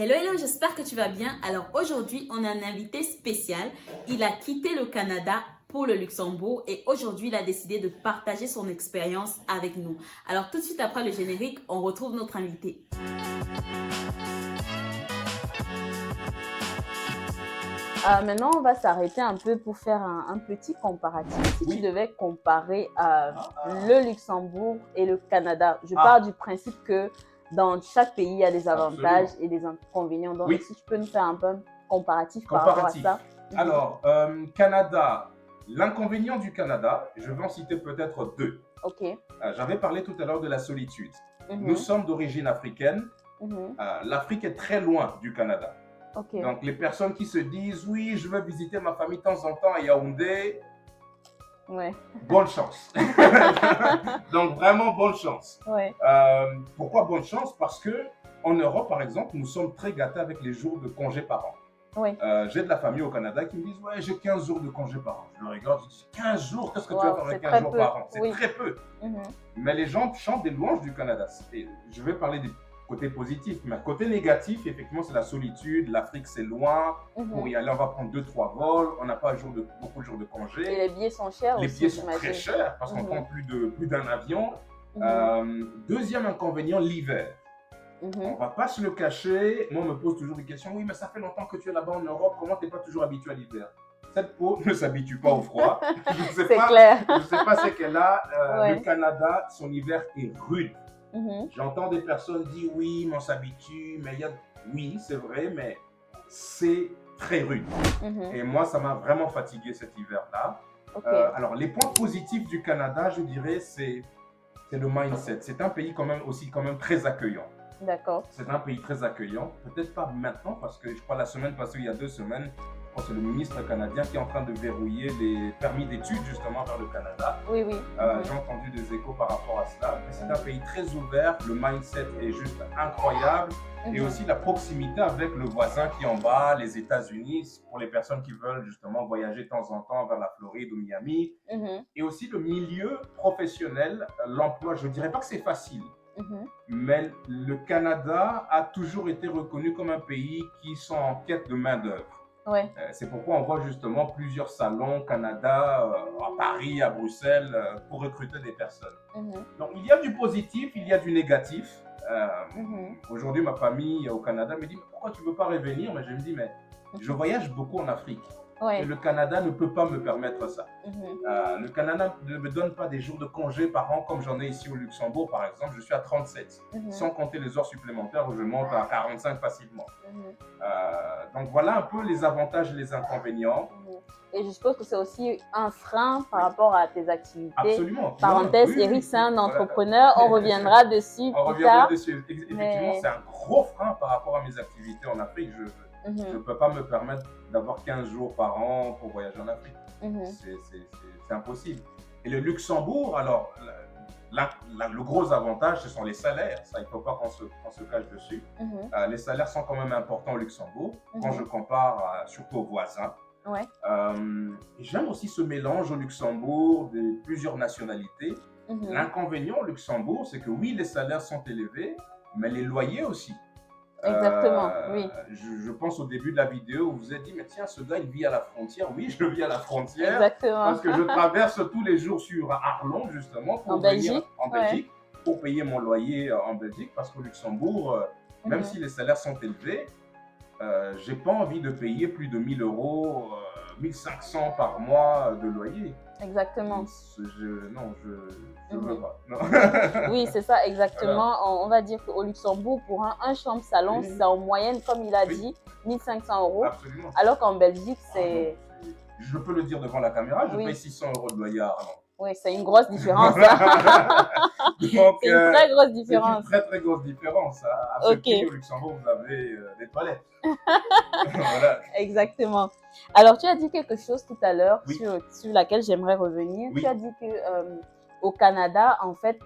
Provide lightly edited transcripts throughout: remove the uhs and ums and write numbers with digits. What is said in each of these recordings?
Hello, hello, j'espère que tu vas bien. Alors aujourd'hui, on a un invité spécial. Il a quitté le Canada pour le Luxembourg et aujourd'hui, il a décidé de partager son expérience avec nous. Alors tout de suite après le générique, on retrouve notre invité. Maintenant, on va s'arrêter un peu pour faire un petit comparatif. Si tu devais comparer le Luxembourg et le Canada, je pars du principe que dans chaque pays, il y a des avantages et des inconvénients. Donc, si tu peux nous faire un peu un comparatif par rapport à ça. Alors, Canada, l'inconvénient du Canada, je vais en citer peut-être deux. Ok. J'avais parlé tout à l'heure de la solitude. Nous sommes d'origine africaine. L'Afrique est très loin du Canada. Okay. Donc, les personnes qui se disent « Oui, je veux visiter ma famille de temps en temps à Yaoundé », bonne chance. Donc, vraiment bonne chance. Pourquoi bonne chance? Parce qu'en Europe, par exemple, nous sommes très gâtés avec les jours de congé par an. J'ai de la famille au Canada qui me disent « Ouais, j'ai 15 jours de congé par an. » Je le regarde, je dis « 15 jours, qu'est-ce que tu vas faire avec 15 jours par an ?» C'est très peu. Mais les gens chantent des louanges du Canada. Je vais parler des côté positif, mais côté négatif, effectivement, c'est la solitude. L'Afrique, c'est loin. Pour y aller, on va prendre 2-3 vols. On n'a pas beaucoup de jours de congé. Et les billets sont chers. Les billets sont très chers parce qu'on prend plus d'un avion. Deuxième inconvénient, l'hiver. On ne va pas se le cacher. Moi, on me pose toujours des questions. Oui, mais ça fait longtemps que tu es là-bas en Europe. Comment tu n'es pas toujours habitué à l'hiver? Cette peau ne s'habitue pas au froid. C'est clair. Je ne sais pas ce qu'elle a. Le Canada, son hiver est rude. J'entends des personnes dire oui, mais on s'habitue, mais oui, c'est vrai, mais c'est très rude. Et moi, ça m'a vraiment fatigué cet hiver-là. Alors, les points positifs du Canada, je dirais, c'est le mindset. C'est un pays quand même très accueillant. D'accord. C'est un pays très accueillant. Peut-être pas maintenant, parce que je crois la semaine passée, il y a 2 semaines, je crois que c'est le ministre canadien qui est en train de verrouiller les permis d'études justement vers le Canada. Oui. J'ai entendu des échos par rapport à cela. C'est un pays très ouvert, le mindset est juste incroyable. Et aussi la proximité avec le voisin qui est en bas, les États-Unis, pour les personnes qui veulent justement voyager de temps en temps vers la Floride ou Miami. Et aussi le milieu professionnel, l'emploi, je ne dirais pas que c'est facile. Mais le Canada a toujours été reconnu comme un pays qui sont en quête de main-d'œuvre. C'est pourquoi on voit justement plusieurs salons au Canada, à Paris, à Bruxelles, pour recruter des personnes. Donc il y a du positif, il y a du négatif. Aujourd'hui, ma famille au Canada me dit « Pourquoi tu ne veux pas revenir ?» Mais je me dis « Mais je voyage beaucoup en Afrique. Et le Canada ne peut pas me permettre ça. Le Canada ne me donne pas des jours de congé par an comme j'en ai ici au Luxembourg, par exemple. Je suis à 37. Sans compter les heures supplémentaires, je monte à 45 facilement. Donc voilà un peu les avantages et les inconvénients. Et je suppose que c'est aussi un frein par rapport à tes activités. Absolument. Parenthèse, Eric, c'est un entrepreneur. On reviendra dessus plus tard. Effectivement, c'est un gros frein par rapport à mes activités en Afrique. Je ne peux pas me permettre d'avoir 15 jours par an pour voyager en Afrique. C'est impossible. Et le Luxembourg, alors, le gros avantage, ce sont les salaires. Ça, il ne faut pas qu'on se cache dessus. Les salaires sont quand même importants au Luxembourg, quand je compare surtout aux voisins. J'aime aussi ce mélange au Luxembourg de plusieurs nationalités. L'inconvénient au Luxembourg, c'est que oui, les salaires sont élevés, mais les loyers aussi. Exactement, oui. Je pense au début de la vidéo où vous vous êtes dit, mais tiens, ce gars, il vit à la frontière. Oui, je vis à la frontière. Exactement. Parce que je traverse tous les jours sur Arlon, justement, pour venir en Belgique, pour payer mon loyer en Belgique. Parce qu'au Luxembourg, même si les salaires sont élevés, je n'ai pas envie de payer plus de 1 000 €, 1 500 par mois de loyer. Exactement. Je ne veux pas. Non. Oui, c'est ça, exactement. Voilà. On va dire qu'au Luxembourg, pour un chambre salon, c'est en moyenne, comme il a dit, 1 500 €. Absolument. Alors qu'en Belgique, c'est... Je peux le dire devant la caméra, je paye 600 € de loyer à Arlon. Oui, c'est une grosse différence. C'est une très grosse différence. C'est une très grosse différence. À ce prix, au Luxembourg, vous avez des toilettes. Voilà. Exactement. Alors, tu as dit quelque chose tout à l'heure sur laquelle j'aimerais revenir. Tu as dit que au Canada, en fait,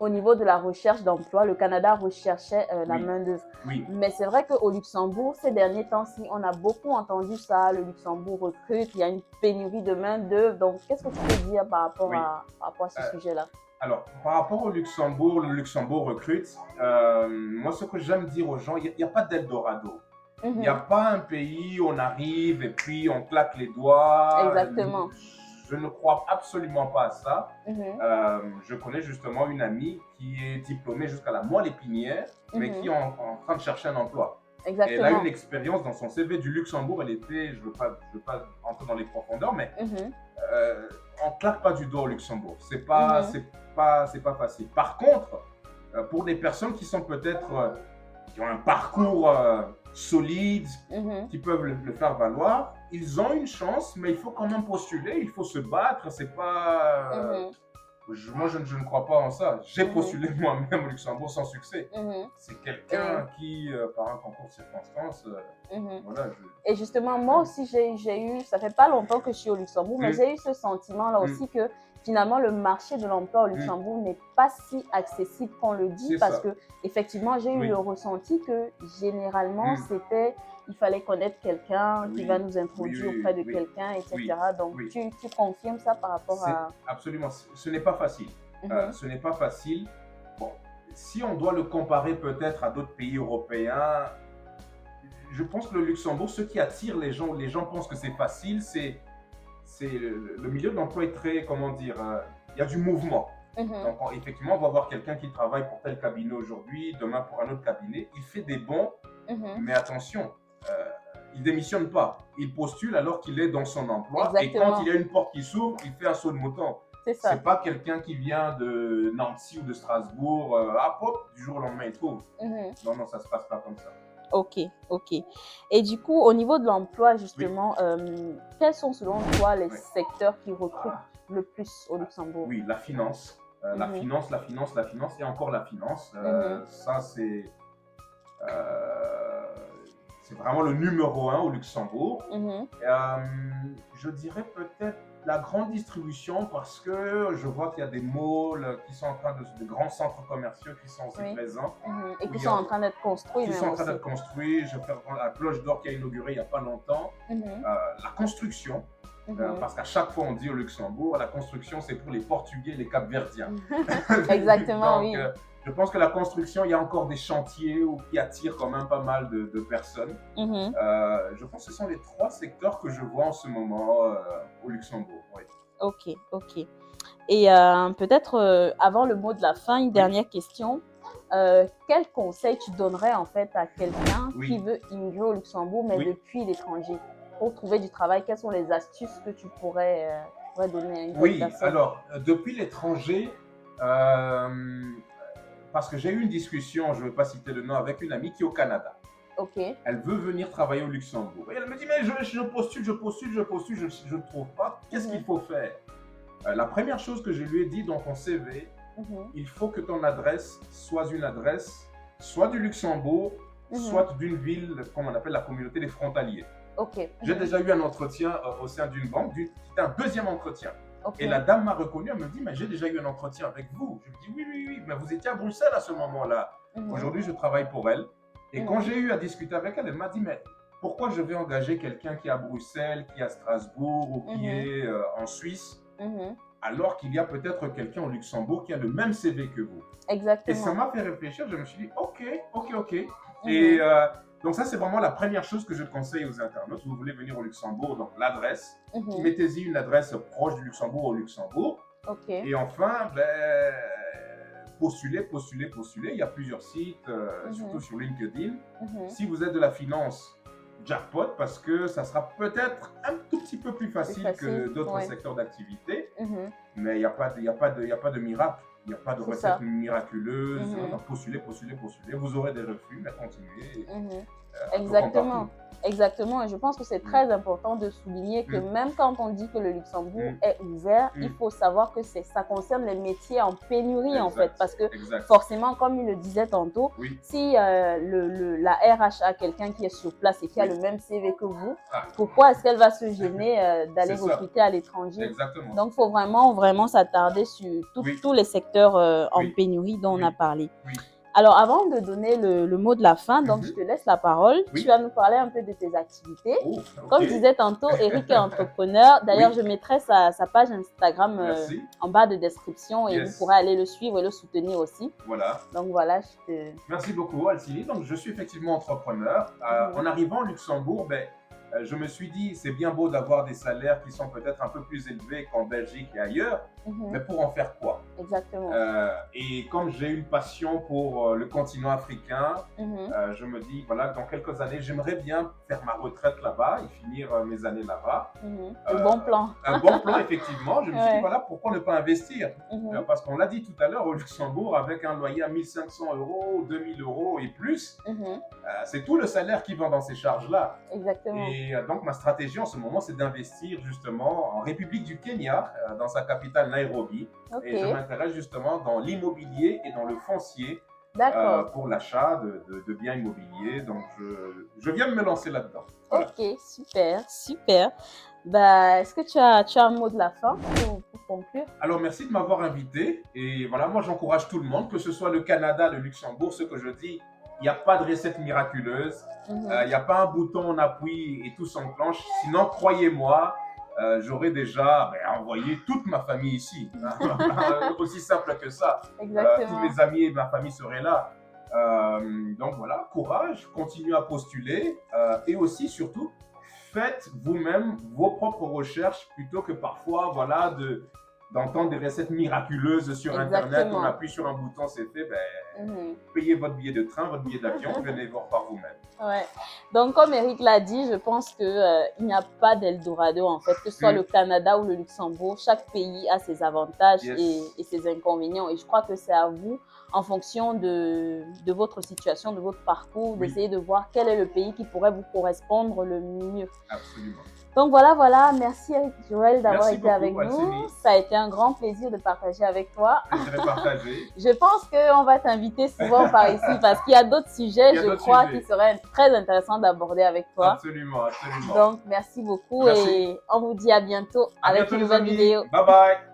au niveau de la recherche d'emploi, le Canada recherchait la main-d'œuvre. Mais c'est vrai qu'au Luxembourg, ces derniers temps-ci, on a beaucoup entendu ça. Le Luxembourg recrute, il y a une pénurie de main-d'œuvre. Donc, qu'est-ce que tu peux dire par rapport à ce sujet-là? Alors, par rapport au Luxembourg, le Luxembourg recrute. Moi, ce que j'aime dire aux gens, il n'y a pas d'Eldorado. Il n'y a pas un pays où on arrive et puis on claque les doigts. Exactement. Je ne crois absolument pas à ça. Je connais justement une amie qui est diplômée jusqu'à la moelle épinière, mais qui est en train de chercher un emploi. Exactement. Elle a une expérience dans son CV du Luxembourg. Elle était, je ne veux pas entrer dans les profondeurs, mais on ne claque pas du doigt au Luxembourg. C'est pas facile. Par contre, pour des personnes qui sont peut-être, qui ont un parcours solide, qui peuvent le faire valoir, ils ont une chance, mais il faut quand même postuler, il faut se battre. C'est pas. Moi, je ne crois pas en ça. J'ai postulé moi-même au Luxembourg sans succès. C'est quelqu'un qui, par un concours de circonstances, voilà. Et justement, moi aussi, j'ai eu, ça fait pas longtemps que je suis au Luxembourg, mais j'ai eu ce sentiment-là aussi que finalement, le marché de l'emploi au Luxembourg n'est pas si accessible qu'on le dit, parce que effectivement, j'ai eu le ressenti que généralement, il fallait connaître quelqu'un qui va nous introduire auprès de quelqu'un, etc. Donc, tu confirmes ça par rapport à... Absolument. Ce n'est pas facile. Ce n'est pas facile. Bon, si on doit le comparer peut-être à d'autres pays européens, je pense que le Luxembourg, ce qui attire les gens pensent que c'est facile, c'est le milieu de l'emploi est très, comment dire, il y a du mouvement. Donc, effectivement, on va voir quelqu'un qui travaille pour tel cabinet aujourd'hui, demain pour un autre cabinet. Il fait des bons, mais attention, il ne démissionne pas. Il postule alors qu'il est dans son emploi. Exactement. Et quand il y a une porte qui s'ouvre, il fait un saut de mouton. Ce n'est pas quelqu'un qui vient de Nancy ou de Strasbourg, hop, du jour au lendemain, il trouve. Non, ça ne se passe pas comme ça. Ok. Et du coup, au niveau de l'emploi, justement, quels sont selon toi les secteurs qui recrutent le plus au Luxembourg? Oui, la finance. La finance et encore la finance. Ça, c'est vraiment le numéro 1 au Luxembourg. Je dirais peut-être la grande distribution, parce que je vois qu'il y a des malls qui sont en train de grands centres commerciaux qui sont aussi présents. Et qui sont en train d'être construits. Je fais la Cloche d'Or qui a inauguré il n'y a pas longtemps. La construction. Parce qu'à chaque fois on dit au Luxembourg, la construction c'est pour les Portugais et les Capverdiens. Exactement. Donc, je pense que la construction, il y a encore des chantiers qui attirent quand même pas mal de personnes. Je pense que ce sont les 3 secteurs que je vois en ce moment au Luxembourg. Oui. Ok. Et peut-être avant le mot de la fin, une dernière question. Quel conseil tu donnerais en fait à quelqu'un qui veut immigrer au Luxembourg mais depuis l'étranger pour trouver du travail? Quelles sont les astuces que tu pourrais donner à une personne? Alors depuis l'étranger, parce que j'ai eu une discussion, je ne vais pas citer le nom, avec une amie qui est au Canada. Elle veut venir travailler au Luxembourg. Et elle me dit, mais je postule, je ne trouve pas. Qu'est-ce qu'il faut faire? La première chose que je lui ai dit dans ton CV, il faut que ton adresse soit une adresse soit du Luxembourg, soit d'une ville, comme on appelle la communauté des frontaliers. J'ai déjà eu un entretien au sein d'une banque, c'était un deuxième entretien. Et la dame m'a reconnu, elle me dit, mais j'ai déjà eu un entretien avec vous. Je me dis, oui, mais vous étiez à Bruxelles à ce moment-là. Aujourd'hui, je travaille pour elle. Et quand j'ai eu à discuter avec elle, elle m'a dit, mais pourquoi je vais engager quelqu'un qui est à Bruxelles, qui est à Strasbourg ou qui est en Suisse, alors qu'il y a peut-être quelqu'un au Luxembourg qui a le même CV que vous? Exactement. Et ça m'a fait réfléchir, je me suis dit, ok. Et donc ça, c'est vraiment la première chose que je conseille aux internautes. Vous voulez venir au Luxembourg, donc l'adresse. Mettez-y une adresse proche du Luxembourg au Luxembourg. Et enfin, postulez. Il y a plusieurs sites, surtout sur LinkedIn. Si vous êtes de la finance, jackpot, parce que ça sera peut-être un tout petit peu plus facile que d'autres secteurs d'activité. Mais il n'y a pas de miracle. Il n'y a pas de recette miraculeuse. Postulez. Vous aurez des refus, mais continuez. Exactement. Et je pense que c'est très important de souligner que même quand on dit que le Luxembourg est ouvert, il faut savoir que ça concerne les métiers en pénurie, en fait. Parce que forcément, comme il le disait tantôt, si la RH a quelqu'un qui est sur place et qui a le même CV que vous, pourquoi est-ce qu'elle va se gêner d'aller recruter à l'étranger? Donc, il faut vraiment s'attarder sur tous les secteurs en pénurie dont on a parlé. Alors, avant de donner le mot de la fin, donc je te laisse la parole. Oui. Tu vas nous parler un peu de tes activités. Oh, okay. Comme je disais tantôt, Eric est entrepreneur. D'ailleurs, Oui. je mettrai sa page Instagram en bas de description et vous pourrez aller le suivre et le soutenir aussi. Voilà. Donc voilà, Merci beaucoup, Alcini. Donc, je suis effectivement entrepreneur. En arrivant au Luxembourg, je me suis dit, c'est bien beau d'avoir des salaires qui sont peut-être un peu plus élevés qu'en Belgique et ailleurs, mais pour en faire quoi? Exactement. Et comme j'ai une passion pour le continent africain, je me dis, voilà, dans quelques années, j'aimerais bien faire ma retraite là-bas et finir mes années là-bas. Un bon plan. Un bon plan, effectivement. Je me suis dit, voilà, pourquoi ne pas investir? Parce qu'on l'a dit tout à l'heure, au Luxembourg, avec un loyer à 1 500 €, 2 000 € et plus, c'est tout le salaire qui va dans ces charges-là. Exactement. Et donc, ma stratégie en ce moment, c'est d'investir justement en République du Kenya, dans sa capitale Nairobi. Et je m'intéresse justement dans l'immobilier et dans le foncier pour l'achat de biens immobiliers. Donc, je viens de me lancer là-dedans. Voilà. Ok, super, super. Est-ce que tu as un mot de la fin pour conclure? Alors, merci de m'avoir invité. Et voilà, moi, j'encourage tout le monde, que ce soit le Canada, le Luxembourg, ce que je dis, il n'y a pas de recette miraculeuse. Il n'y a pas un bouton, on appuie et tout s'enclenche. Sinon, croyez-moi, j'aurais déjà envoyé toute ma famille ici. Aussi simple que ça. Tous mes amis et ma famille seraient là. Donc voilà, courage, continuez à postuler et aussi, surtout, faites vous-même vos propres recherches plutôt que parfois, voilà, d'entendre des recettes miraculeuses sur Internet. On appuie sur un bouton, c'est fait. Payez votre billet de train, votre billet d'avion, venez voir par vous-même. Ouais. Donc, comme Eric l'a dit, je pense qu'il n'y a pas d'Eldorado, en fait, que ce soit le Canada ou le Luxembourg. Chaque pays a ses avantages et ses inconvénients. Et je crois que c'est à vous, en fonction de votre situation, de votre parcours, d'essayer de voir quel est le pays qui pourrait vous correspondre le mieux. Absolument. Donc voilà, merci Eric Joël d'avoir été avec nous. Ça a été un grand plaisir de partager avec toi. Je pense qu'on va t'inviter souvent par ici parce qu'il y a d'autres sujets, je crois, qui seraient très intéressants d'aborder avec toi. Absolument, absolument. Donc merci beaucoup et on vous dit à bientôt avec une nouvelle vidéo. Bye bye.